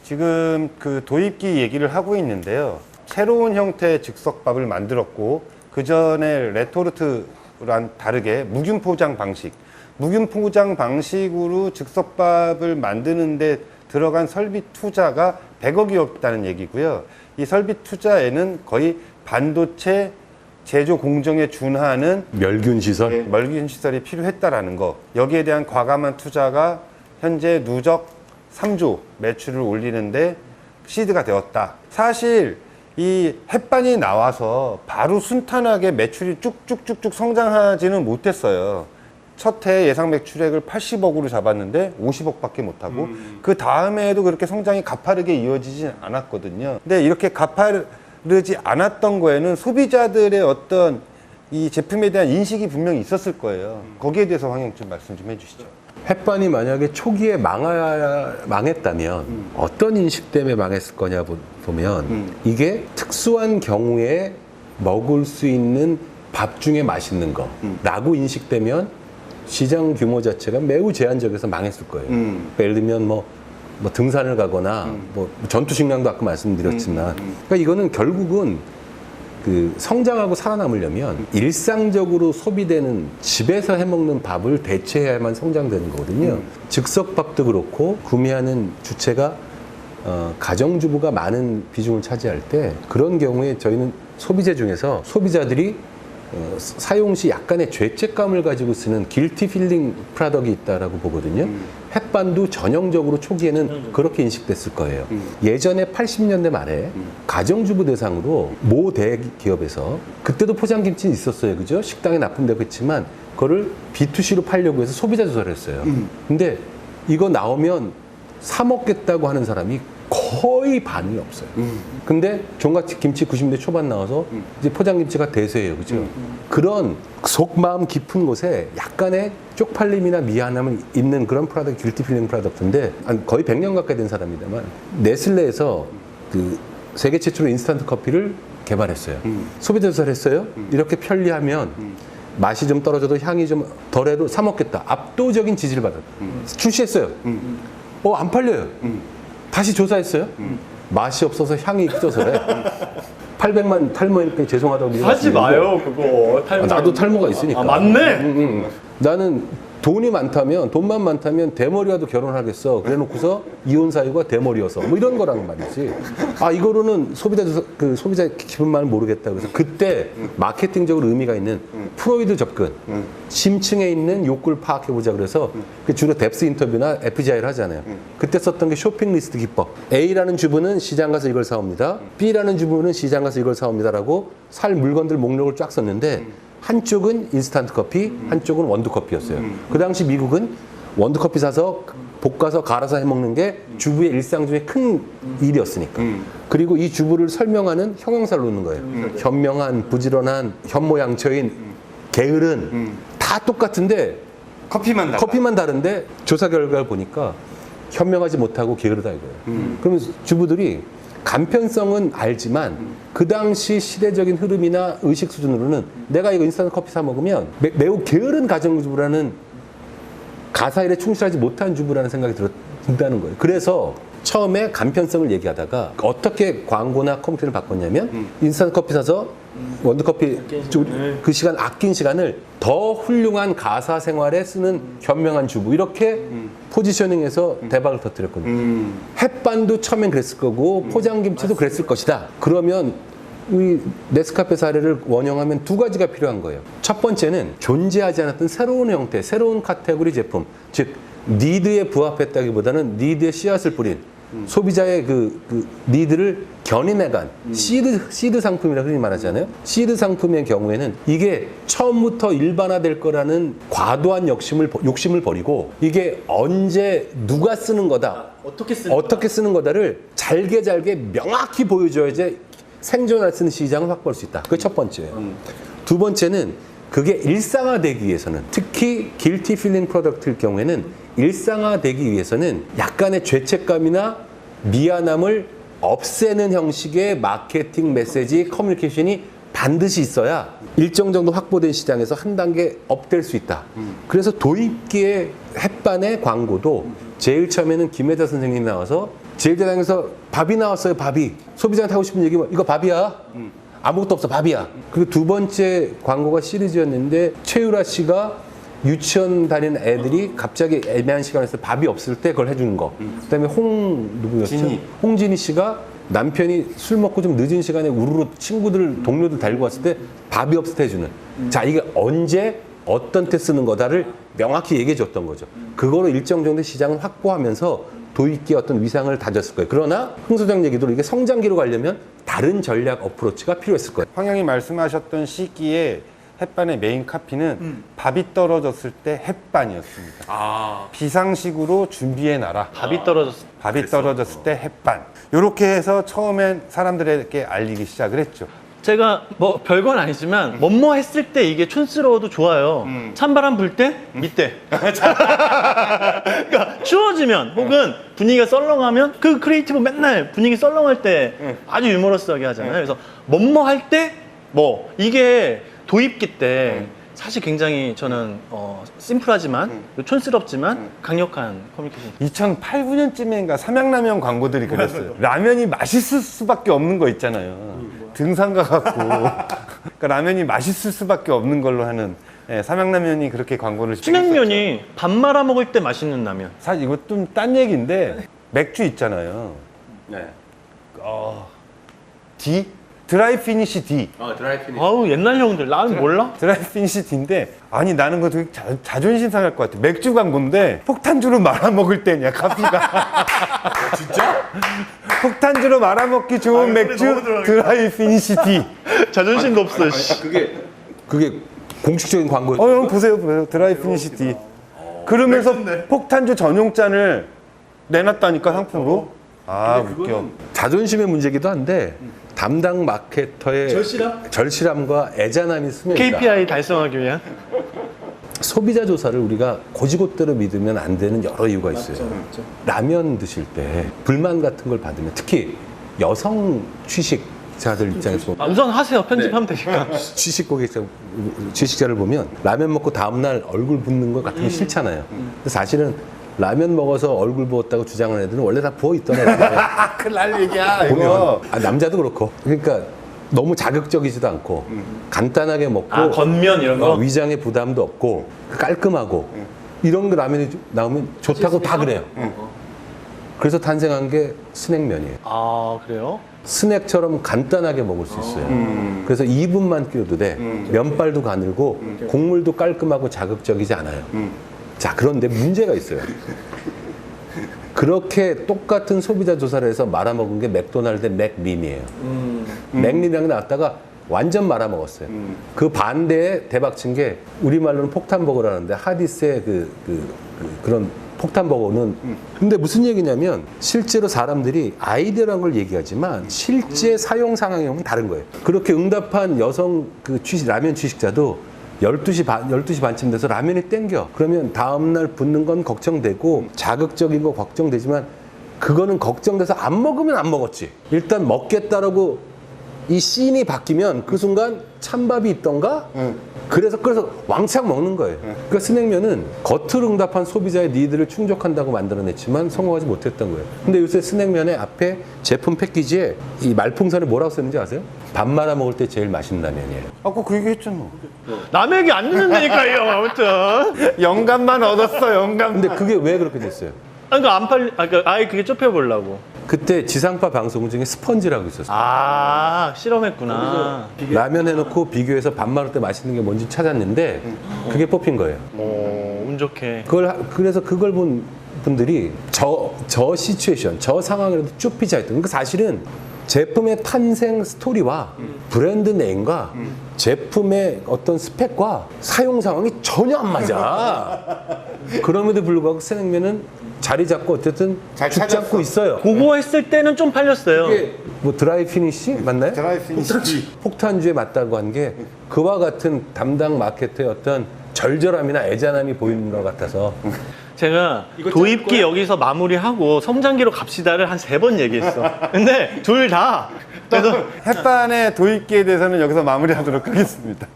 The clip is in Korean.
지금 그 도입기 얘기를 하고 있는데요. 새로운 형태의 즉석밥을 만들었고 그 전에 레토르트랑 다르게 무균 포장 방식으로 즉석밥을 만드는데 들어간 설비 투자가 100억이었다는 얘기고요. 이 설비 투자에는 거의 반도체 제조 공정에 준하는 멸균 시설. 멸균 시설이 필요했다라는 거. 여기에 대한 과감한 투자가 현재 누적 3조 매출을 올리는데 시드가 되었다. 사실 이 햇반이 나와서 바로 순탄하게 매출이 쭉쭉쭉쭉 성장하지는 못했어요. 첫 해 예상 매출액을 80억으로 잡았는데 50억밖에 못하고 그 다음에도 그렇게 성장이 가파르게 이어지진 않았거든요. 근데 이렇게 가파르지 않았던 거에는 소비자들의 어떤 이 제품에 대한 인식이 분명히 있었을 거예요. 거기에 대해서 황영 좀 말씀 좀 해주시죠. 햇반이 만약에 초기에 망했다면 어떤 인식 때문에 망했을 거냐 보면 이게 특수한 경우에 먹을 수 있는 밥 중에 맛있는 거라고 인식되면 시장 규모 자체가 매우 제한적이어서 망했을 거예요. 그러니까 예를 들면 뭐 등산을 가거나 뭐 전투식량도 아까 말씀드렸지만 그러니까 이거는 결국은 그 성장하고 살아남으려면 일상적으로 소비되는 집에서 해먹는 밥을 대체해야만 성장되는 거거든요. 즉석밥도 그렇고 구매하는 주체가 가정주부가 많은 비중을 차지할 때 그런 경우에 저희는 소비재 중에서 소비자들이 사용 시 약간의 죄책감을 가지고 쓰는 길티 필링 프로덕이 있다라고 보거든요. 햇반도 전형적으로 초기에는 그렇게 인식됐을 거예요. 예전에 80년대 말에 가정주부 대상으로 모 대기업에서 그때도 포장김치는 있었어요. 그죠? 식당에 납품되고 했지만 그거를 B2C로 팔려고 해서 소비자 조사를 했어요. 근데 이거 나오면 사 먹겠다고 하는 사람이 거의 반이 없어요. 근데 종갓김치 90년대 초반 나와서 이제 포장김치가 대세예요. 그죠? 그런 속마음 깊은 곳에 약간의 쪽팔림이나 미안함을 있는 그런 프로덕트, 길티 필링 프로덕트인데 거의 100년 가까이 된 사람입니다만 네슬레에서 그 세계 최초로 인스턴트 커피를 개발했어요. 소비자 조사를 했어요. 이렇게 편리하면 맛이 좀 떨어져도 향이 좀 덜해도 사 먹겠다. 압도적인 지지를 받았어요. 출시했어요. 안 팔려요. 다시 조사했어요. 맛이 없어서 향이 잊어서래. 800만 탈모니까 죄송하다고 하지 마요 그거. 탈모. 나도 탈모가 있으니까. 맞네. 나는 돈만 많다면 대머리와도 결혼하겠어. 그래놓고서 이혼 사유가 대머리여서 뭐 이런 거란 말이지. 이거로는 소비자 기분만을 모르겠다. 그래서 그때 마케팅적으로 의미가 있는 프로이드 접근, 심층에 있는 욕구를 파악해보자. 그래서 주로 뎁스 인터뷰나 FGI를 하잖아요. 그때 썼던 게 쇼핑 리스트 기법. A라는 주부는 시장 가서 이걸 사옵니다. B라는 주부는 시장 가서 이걸 사옵니다라고 살 물건들 목록을 쫙 썼는데 한쪽은 인스턴트 커피, 한쪽은 원두 커피였어요. 그 당시 미국은 원두 커피 사서 볶아서 갈아서 해먹는 게 주부의 일상 중에 큰 일이었으니까. 그리고 이 주부를 설명하는 형용사를 놓는 거예요. 현명한, 부지런한, 현모양처인, 게으른 다 똑같은데 커피만 다른데 조사 결과를 보니까 현명하지 못하고 게으르다 이거예요. 그러면 주부들이 간편성은 알지만 그 당시 시대적인 흐름이나 의식 수준으로는 내가 이거 인스턴트 커피 사 먹으면 매우 게으른 가정주부라는 가사일에 충실하지 못한 주부라는 생각이 든다는 거예요. 그래서 처음에 간편성을 얘기하다가 어떻게 광고나 커뮤니케이션을 바꿨냐면 인스턴트 커피 사서 원두커피 그 시간 아낀 시간을 더 훌륭한 가사 생활에 쓰는 현명한 주부 이렇게 포지셔닝해서 대박을 터뜨렸거든요. 햇반도 처음엔 그랬을 거고 포장김치도 그랬을 것이다. 그러면 이 네스카페 사례를 원형하면 두 가지가 필요한 거예요. 첫 번째는 존재하지 않았던 새로운 형태, 새로운 카테고리 제품, 즉 니드에 부합했다기보다는 니드의 씨앗을 뿌린 소비자의 그 니드를 견인해간 시드 상품이라고 흔히 말하잖아요. 시드 상품의 경우에는 이게 처음부터 일반화될 거라는 과도한 욕심을 버리고 이게 언제 누가 쓰는 거다, 어떻게 쓰는 거다를 잘게 명확히 보여줘야지 생존할 수 있는 시장을 확보할 수 있다. 그게 첫 번째예요. 두 번째는 그게 일상화되기 위해서는 특히 길티 필링 프로덕트일 경우에는 일상화되기 위해서는 약간의 죄책감이나 미안함을 없애는 형식의 마케팅 메시지 커뮤니케이션이 반드시 있어야 일정 정도 확보된 시장에서 한 단계 업될 수 있다. 그래서 도입기의 햇반의 광고도 제일 처음에는 김혜자 선생님이 나와서 제일제당에서 밥이 나왔어요. 밥이. 소비자한테 하고 싶은 얘기면 이거 밥이야. 아무것도 없어. 밥이야. 그리고 두 번째 광고가 시리즈였는데 최유라 씨가 유치원 다니는 애들이 갑자기 애매한 시간에서 밥이 없을 때 그걸 해주는 거. 그다음에 누구였죠? 진희. 홍진희 씨가 남편이 술 먹고 좀 늦은 시간에 우르르 친구들 동료들 데리고 왔을 때 밥이 없을 때 해주는. 자, 이게 언제 어떤 때 쓰는 거다를 명확히 얘기해 줬던 거죠. 그거로 일정 정도 시장을 확보하면서 도입기의 어떤 위상을 다졌을 거예요. 그러나 흥 소장 얘기대로 이게 성장기로 가려면 다른 전략 어프로치가 필요했을 거예요. 황영이 말씀하셨던 시기에 햇반의 메인 카피는 밥이 떨어졌을 때 햇반이었습니다. 아. 비상식으로 준비해놔라. 밥이 떨어졌어. 밥이 떨어졌을 때 햇반. 이렇게 해서 처음엔 사람들에게 알리기 시작을 했죠. 제가 뭐 별건 아니지만 뭐뭐 했을 때 이게 촌스러워도 좋아요. 찬바람 불 때 밑에. 그러니까 추워지면 혹은 분위기가 썰렁하면 그 크리에이티브 맨날 분위기 썰렁할 때 아주 유머러스하게 하잖아요. 그래서 뭐뭐 할 때 뭐 이게 도입기 때 사실 굉장히 저는 심플하지만 촌스럽지만 강력한 커뮤니케이션. 2008, 9년쯤인가 삼양라면 광고들이 그랬어요. 라면이 맛있을 수밖에 없는 거 있잖아요. 등산 가갖고 그러니까 라면이 맛있을 수밖에 없는 걸로 하는 삼양라면이 그렇게 광고를 순냉면이 밥 말아 먹을 때 맛있는 라면. 사실 이거 좀 딴 얘기인데 맥주 있잖아요. 네. D? 드라이 피니시 D. 드라이 피니시. 아우 옛날 형들 라면 몰라? 드라이 피니시 D인데 아니 나는 그거 되게 자존심 상할 것 같아. 맥주 광고인데 폭탄주로 말아 먹을 때냐 카피가. 진짜? 폭탄주로 말아 먹기 좋은 맥주 드라이 피니시 D. 자존심도 없어. 씨. 그게 공식적인 광고예요. 형 보세요. 드라이 피니시 D. 그러면서 폭탄주 전용 잔을 내놨다니까 상품으로. 아 웃겨. 자존심의 문제기도 한데 담당 마케터의 절실함과 애잔함이 스며있다. KPI 달성하기 위한. 소비자 조사를 우리가 고지곳대로 믿으면 안 되는 여러 이유가 있어요. 라면 드실 때 불만 같은 걸 받으면 특히 여성 취식자들 입장에서 보면 우선 하세요. 편집하면 되니까. 취식자를 보면 라면 먹고 다음날 얼굴 붓는 것 같은 게 싫잖아요. 근데 사실은 라면 먹어서 얼굴 부었다고 주장하는 애들은 원래 다 부어 있더라고요. 큰일 날 얘기야 보면 남자도 그렇고 그러니까 너무 자극적이지도 않고 간단하게 먹고 겉면 이런 거. 위장에 부담도 없고 깔끔하고 이런 거 라면이 나오면 좋다고 다 그래요. 그래서 탄생한 게 스낵면이에요. 아 그래요? 스낵처럼 간단하게 먹을 수 있어요. 그래서 2분만 끓여도 돼. 면발도 가늘고 국물도 깔끔하고 자극적이지 않아요. 자, 그런데 문제가 있어요. 그렇게 똑같은 소비자 조사를 해서 말아먹은 게 맥도날드 맥린이에요. 맥린이랑 나왔다가 완전 말아먹었어요. 그 반대에 대박친 게 우리말로는 폭탄버거라는데 하디스의 그런 폭탄버거는 근데 무슨 얘기냐면 실제로 사람들이 아이디어라는 걸 얘기하지만 실제 사용 상황이 오면 다른 거예요. 그렇게 응답한 여성 라면 취식자도 12시 반쯤 돼서 라면이 땡겨. 그러면 다음날 붓는 건 걱정되고 자극적인 거 걱정되지만 그거는 걱정돼서 안 먹으면 안 먹었지. 일단 먹겠다라고 이 씬이 바뀌면 그 순간 찬밥이 있던가? 그래서 왕창 먹는 거예요. 그러니까 스낵면은 겉으로 응답한 소비자의 니드를 충족한다고 만들어냈지만 성공하지 못했던 거예요. 근데 요새 스낵면의 앞에 제품 패키지에 이 말풍선에 뭐라고 썼는지 아세요? 밥 말아 먹을 때 제일 맛있는 라면이에요. 아까 그 얘기 했잖아. 남의 얘기 안 듣는다니까요. 아무튼. 영감만 얻었어 영감. 근데 그게 왜 그렇게 됐어요? 그러니까 안 팔. 그러니까 아예 그게 좁혀보려고. 그때 지상파 방송 중에 스펀지라고 있었어요. 아 실험했구나. 라면 해놓고 비교해서 밥 말을 때 맛있는 게 뭔지 찾았는데 그게 뽑힌 거예요. 운 좋게. 그래서 그걸 본 분들이 저 시츄에이션, 저 상황이라도 쭉 피자했던. 그러니까 사실은 제품의 탄생 스토리와 브랜드 네임과 제품의 어떤 스펙과 사용 상황이 전혀 안 맞아. 그럼에도 불구하고 스낵면은 자리 잡고 어쨌든 죽 잡고 있어요. 그거 했을 때는 좀 팔렸어요. 이게 뭐 드라이 피니시 맞나요? 드라이 피니시. 폭탄주에 맞다고 한 게 그와 같은 담당 마케터의 어떤 절절함이나 애잔함이 보이는 것 같아서 제가 도입기 여기서 마무리하고 성장기로 갑시다를 한 3번 얘기했어. 근데 둘 다. 그래서 햇반의 도입기에 대해서는 여기서 마무리하도록 하겠습니다.